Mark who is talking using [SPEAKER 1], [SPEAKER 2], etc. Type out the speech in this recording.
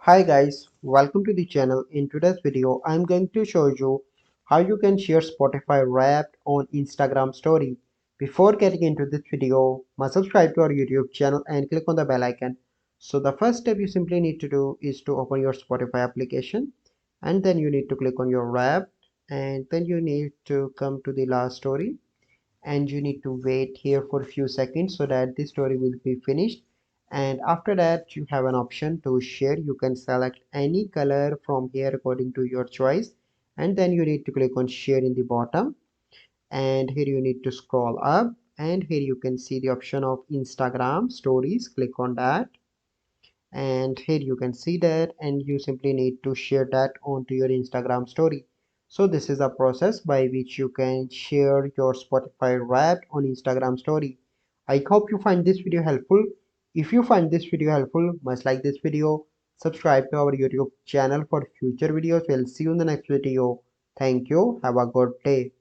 [SPEAKER 1] Hi guys, welcome to the channel. In today's video, I'm going to show you how you can share Spotify Wrapped on Instagram story. Before getting into this video, must subscribe to our YouTube channel and click on the bell icon. So the first step you simply need to do is to open your Spotify application and then you need to click on your Wrapped and then you need to come to the last story and you need to wait here for a few seconds so that the story will be finished, and after that you have an option to share. You can select any color from here according to your choice, and then you need to click on share in the bottom, and here you need to scroll up and here you can see the option of Instagram stories. Click on that and here you can see that, and you simply need to share that onto your Instagram story. So this is a process by which you can share your Spotify Wrapped on Instagram story. I hope you find this video helpful. If you find this video helpful, must like this video, subscribe to our YouTube channel for future videos. We'll see you in the next video. Thank you, have a good day.